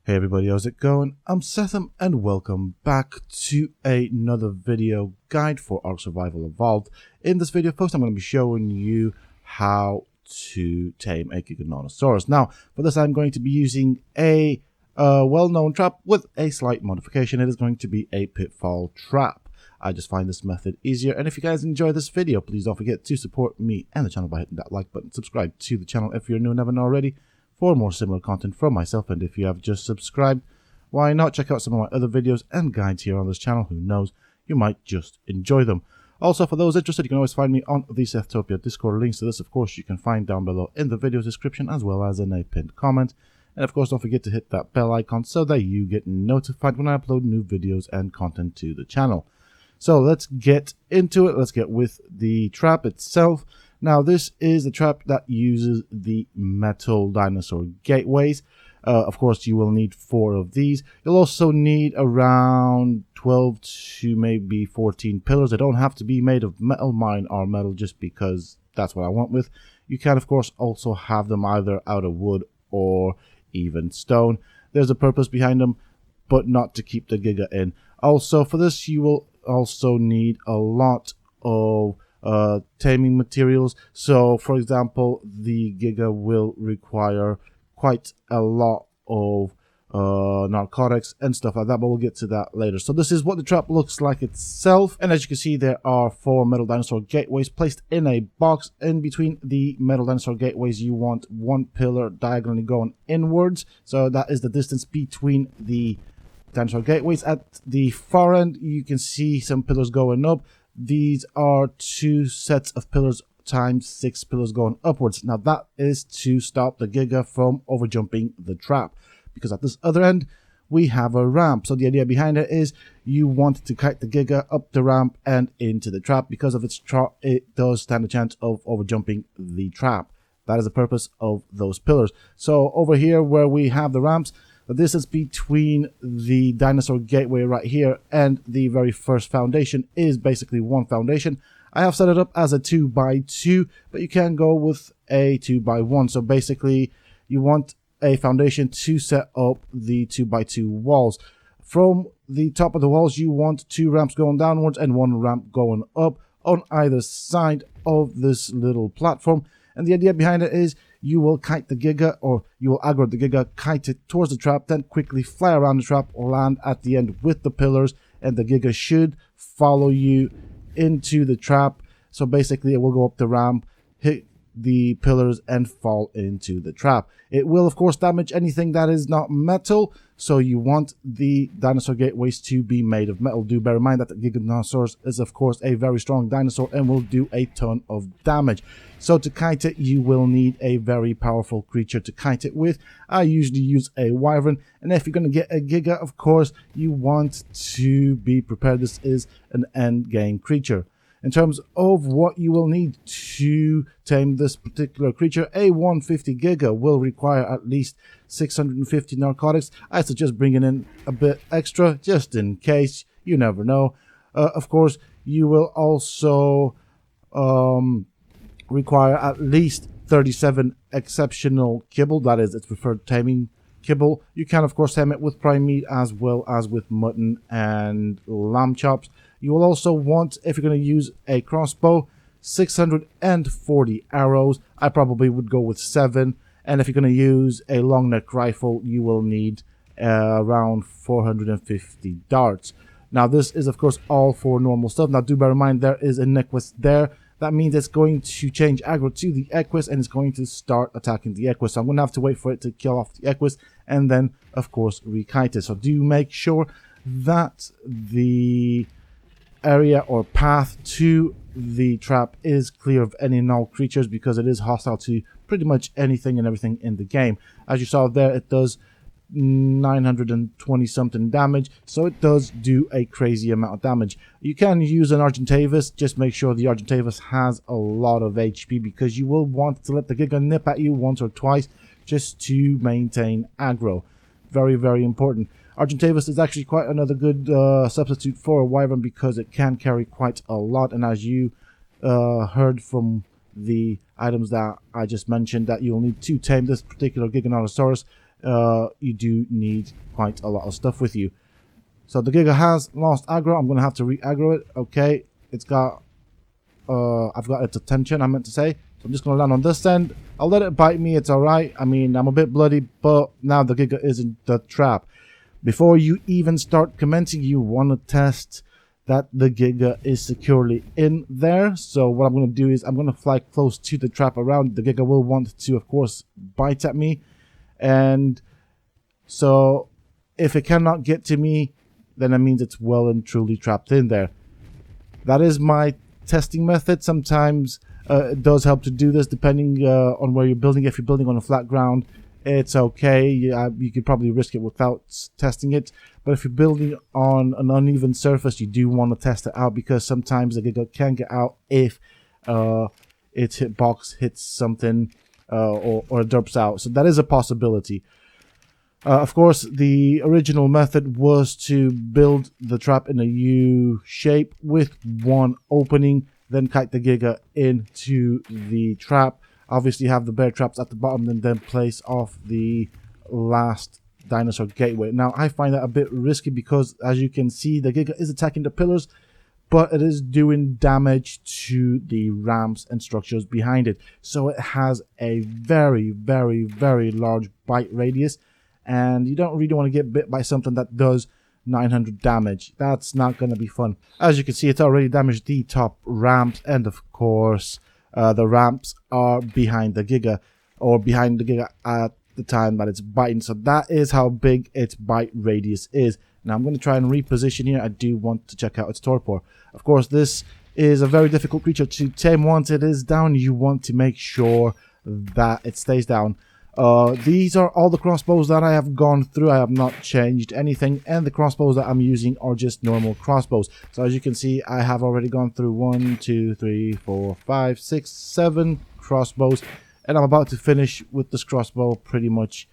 Hey everybody, how's it going? I'm Sethum and welcome back to another video guide for Ark Survival Evolved. In this video post, I'm going to be showing you how to tame a Giganotosaurus. Now, for this I'm going to be using a well-known trap with a slight modification. It is going to be a Pitfall trap. I just find this method easier, and if you guys enjoy this video, please don't forget to support me and the channel by hitting that like button. Subscribe to the channel if you're new and haven't already for more similar content from myself, and if you have just subscribed, why not check out some of my other videos and guides here on this channel. Who knows, you might just enjoy them. Also, for those interested, you can always find me on the Sethtopia Discord. Links to this, of course, you can find down below in the video description as well as in a pinned comment. And of course, don't forget to hit that bell icon so that you get notified when I upload new videos and content to the channel. So let's get into it. Let's get with the trap itself. Now, this is the trap that uses the metal dinosaur gateways. Of course, you will need 4 of these. You'll also need around 12 to maybe 14 pillars. They don't have to be made of metal. Mine are metal just because that's what I went with. You can, of course, also have them either out of wood or even stone. There's a purpose behind them, but not to keep the Giga in. Also, for this, you will also need a lot of taming materials. So for example, the Giga will require quite a lot of narcotics and stuff like that, but we'll get to that later. So this is what the trap looks like itself, and as you can see, there are 4 metal dinosaur gateways placed in a box. In between the metal dinosaur gateways, you want 1 pillar diagonally going inwards, so that is the distance between the dinosaur gateways. At the far end, you can see some pillars going up. These are 2 sets of pillars times 6 pillars going upwards. Now that is to stop the Giga from overjumping the trap, because at this other end we have a ramp. So the idea behind it is you want to kite the Giga up the ramp and into the trap. Because of its trap, it does stand a chance of overjumping the trap. That is the purpose of those pillars. So over here where we have the ramps, the distance between the dinosaur gateway right here and the very first foundation is basically 1 foundation. I have set it up as a 2x2, but you can go with a 2x1. So basically, you want a foundation to set up the 2x2 walls. From the top of the walls, you want 2 ramps going downwards and 1 ramp going up on either side of this little platform. And the idea behind it is you will kite the Giga, or you will aggro the Giga, kite it towards the trap, then quickly fly around the trap or land at the end with the pillars, and the Giga should follow you into the trap. So basically it will go up the ramp, hit the pillars and fall into the trap. It will of course damage anything that is not metal, so you want the dinosaur gateways to be made of metal. Do bear in mind that the Giganotosaurus is of course a very strong dinosaur and will do a ton of damage. So to kite it, you will need a very powerful creature to kite it with. I usually use a wyvern, and if you're going to get a Giga, of course you want to be prepared. This is an end game creature. In terms of what you will need to tame this particular creature, a 150 Giga will require at least 650 narcotics. I suggest bringing in a bit extra just in case. You never know. Of course, you will also require at least 37 exceptional kibble. That is its preferred taming kibble. You can of course tame it with prime meat as well as with mutton and lamb chops. You will also want, if you're going to use a crossbow, 640 arrows. I probably would go with 7. And if you're going to use a long neck rifle, you will need around 450 darts. Now this is of course all for normal stuff. Now do bear in mind there is an Equus there. That means it's going to change aggro to the Equus and it's going to start attacking the Equus. So I'm going to have to wait for it to kill off the Equus and then of course rekite it. So do make sure that the area or path to the trap is clear of any and all creatures, because it is hostile to pretty much anything and everything in the game. As you saw there, it does 920 something damage, so it does do a crazy amount of damage. You can use an Argentavis. Just make sure the Argentavis has a lot of HP, because you will want to let the Giga nip at you once or twice just to maintain aggro. Very, very important. Argentavis is actually quite another good substitute for a wyvern, because it can carry quite a lot, and as you heard from the items that I just mentioned, that you'll need to tame this particular Giganotosaurus, you do need quite a lot of stuff with you. So the Giga has lost aggro. I'm going to have to re-aggro it. Okay, it's got, I've got its attention, I meant to say. So I'm just going to land on this end. I'll let it bite me, it's alright. I mean, I'm a bit bloody, but now the Giga is in the trap. Before you even start commencing, you want to test that the Giga is securely in there. So what I'm going to do is I'm going to fly close to the trap around. The Giga will want to, of course, bite at me. And so if it cannot get to me, then it means it's well and truly trapped in there. That is my testing method. Sometimes it does help to do this depending on where you're building. If you're building on a flat ground, it's okay. You could probably risk it without testing it. But if you're building on an uneven surface, you do want to test it out, because sometimes the Giga can get out if its hitbox hits something or it derps out. So that is a possibility. Of course, the original method was to build the trap in a U shape with one opening, then kite the Giga into the trap. Obviously, have the bear traps at the bottom, and then place off the last dinosaur gateway. Now, I find that a bit risky because, as you can see, the Giga is attacking the pillars, but it is doing damage to the ramps and structures behind it. So it has a very, very, very large bite radius. And you don't really want to get bit by something that does 900 damage. That's not going to be fun. As you can see, it's already damaged the top ramps. And of course, the ramps are behind the Giga, or behind the Giga at the time that it's biting. So that is how big its bite radius is. Now I'm going to try and reposition here. I do want to check out its torpor. Of course, this is a very difficult creature to tame. Once it is down, you want to make sure that it stays down. These are all the crossbows that I have gone through. I have not changed anything, and the crossbows that I'm using are just normal crossbows. So as you can see, I have already gone through 1, 2, 3, 4, 5, 6, 7 crossbows, and I'm about to finish with this crossbow pretty much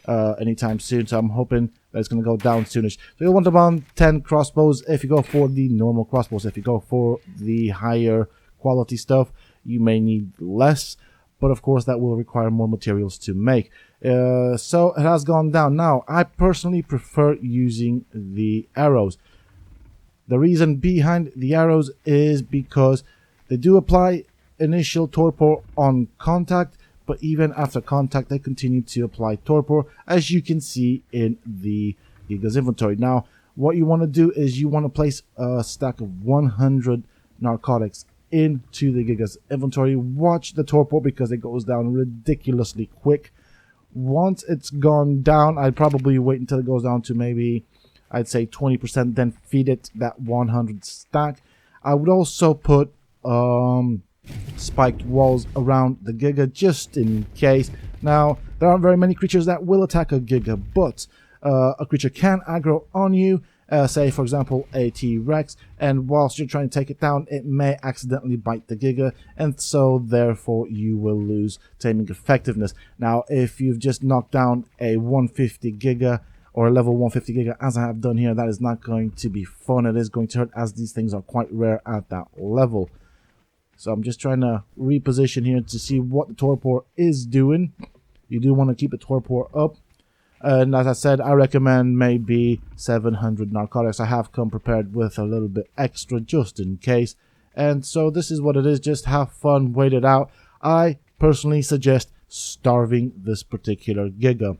anytime soon. So I'm hoping that it's going to go down soonish. So you'll want about 10 crossbows if you go for the normal crossbows. If you go for the higher quality stuff, you may need less. But of course, that will require more materials to make. So it has gone down. Now, I personally prefer using the arrows. The reason behind the arrows is because they do apply initial torpor on contact, but even after contact, they continue to apply torpor, as you can see in the Giga's inventory. Now, what you want to do is you want to place a stack of 100 narcotics into the Giga's inventory. Watch the torpor because it goes down ridiculously quick. Once it's gone down, I'd probably wait until it goes down to maybe, I'd say 20%, then feed it that 100 stack. I would also put spiked walls around the Giga just in case. Now, there aren't very many creatures that will attack a Giga, but a creature can aggro on you. Say, for example, a T-Rex, and whilst you're trying to take it down, it may accidentally bite the Giga, and so therefore you will lose taming effectiveness. Now, if you've just knocked down a 150 Giga or a level 150 Giga, as I have done here, that is not going to be fun. It is going to hurt, as these things are quite rare at that level. So I'm just trying to reposition here to see what the torpor is doing. You do want to keep the torpor up. And as I said, I recommend maybe 700 narcotics. I have come prepared with a little bit extra just in case. And so this is what it is. Just have fun, wait it out. I personally suggest starving this particular Giga.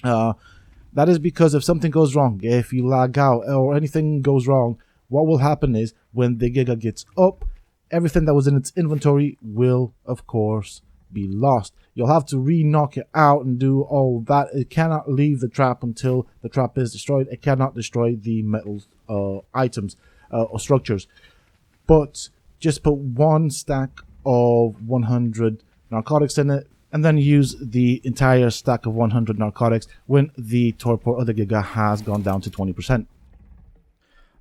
That is because if something goes wrong, if you lag out or anything goes wrong, what will happen is when the Giga gets up, everything that was in its inventory will, of course, be lost. You'll have to re-knock it out and do all that. It cannot leave the trap until the trap is destroyed. It cannot destroy the metal items or structures. But just put one stack of 100 narcotics in it, and then use the entire stack of 100 narcotics when the torpor of the Giga has gone down to 20%.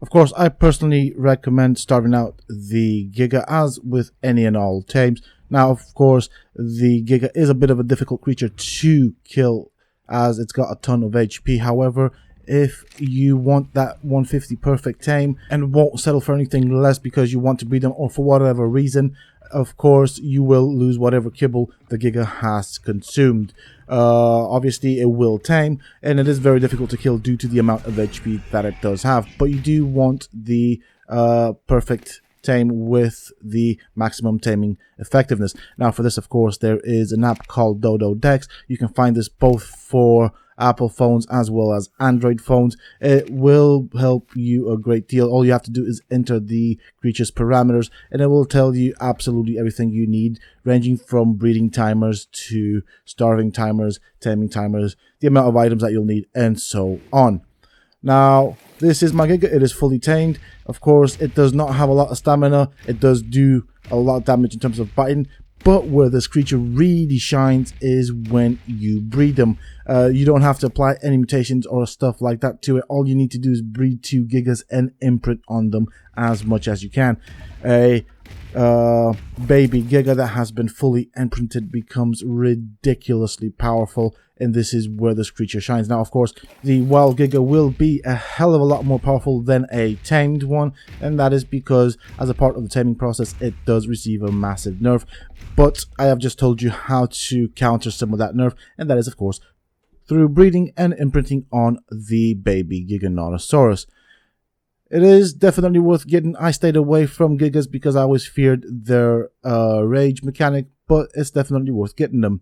Of course, I personally recommend starving out the Giga, as with any and all tames. Now, of course, the Giga is a bit of a difficult creature to kill, as it's got a ton of HP. However, if you want that 150 perfect tame and won't settle for anything less because you want to breed them or for whatever reason, of course you will lose whatever kibble the Giga has consumed. Obviously it will tame, and it is very difficult to kill due to the amount of HP that it does have, but you do want the perfect tame with the maximum taming effectiveness. Now for this, of course, there is an app called Dodo Dex. You can find this both for Apple phones as well as Android phones. It will help you a great deal. All you have to do is enter the creature's parameters and it will tell you absolutely everything you need, ranging from breeding timers to starving timers, taming timers, the amount of items that you'll need, and so on. Now, this is my Giga. It is fully tamed. Of course, it does not have a lot of stamina. It does do a lot of damage in terms of biting, but where this creature really shines is when you breed them. You don't have to apply any mutations or stuff like that to it. All you need to do is breed 2 Gigas and imprint on them as much as you can. A baby Giga that has been fully imprinted becomes ridiculously powerful, and this is where this creature shines. Now, of course, the wild Giga will be a hell of a lot more powerful than a tamed one, and that is because as a part of the taming process, it does receive a massive nerf. But I have just told you how to counter some of that nerf, and that is, of course, through breeding and imprinting on the baby Giganotosaurus. It is definitely worth getting. I stayed away from Gigas because I always feared their rage mechanic, but it's definitely worth getting them.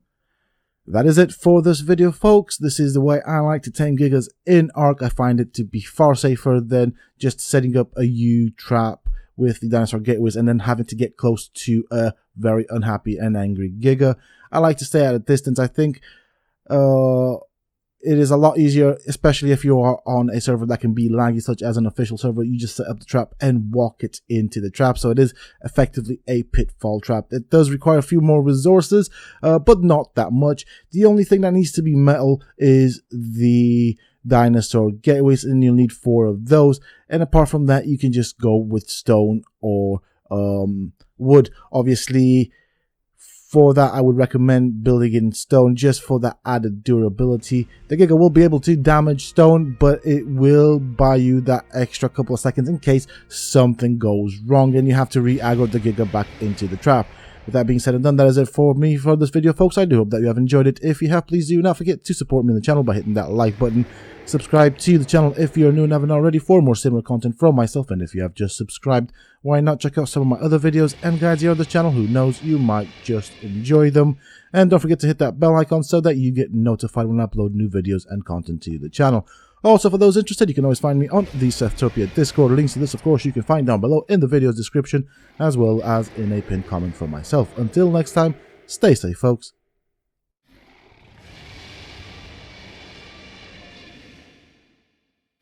That is it for this video, folks. This is the way I like to tame Gigas in Ark. I find it to be far safer than just setting up a U-trap with the dinosaur gateways and then having to get close to a very unhappy and angry Giga. I like to stay at a distance. I think it is a lot easier, especially if you are on a server that can be laggy, such as an official server. You just set up the trap and walk it into the trap. So it is effectively a pitfall trap. It does require a few more resources, but not that much. The only thing that needs to be metal is the dinosaur gateways, and you'll need 4 of those. And apart from that, you can just go with stone or wood. Obviously, for that, I would recommend building in stone just for that added durability. The Giga will be able to damage stone, but it will buy you that extra couple of seconds in case something goes wrong and you have to re-aggro the Giga back into the trap. With that being said and done, that is it for me for this video, folks. I do hope that you have enjoyed it. If you have, please do not forget to support me on the channel by hitting that like button. Subscribe to the channel if you're new and haven't already for more similar content from myself. And if you have just subscribed, why not check out some of my other videos and guides here on the channel? Who knows, you might just enjoy them. And don't forget to hit that bell icon so that you get notified when I upload new videos and content to the channel. Also, for those interested, you can always find me on the Sethtopia Discord. Links to this, of course, you can find down below in the video's description, as well as in a pinned comment from myself. Until next time, stay safe, folks.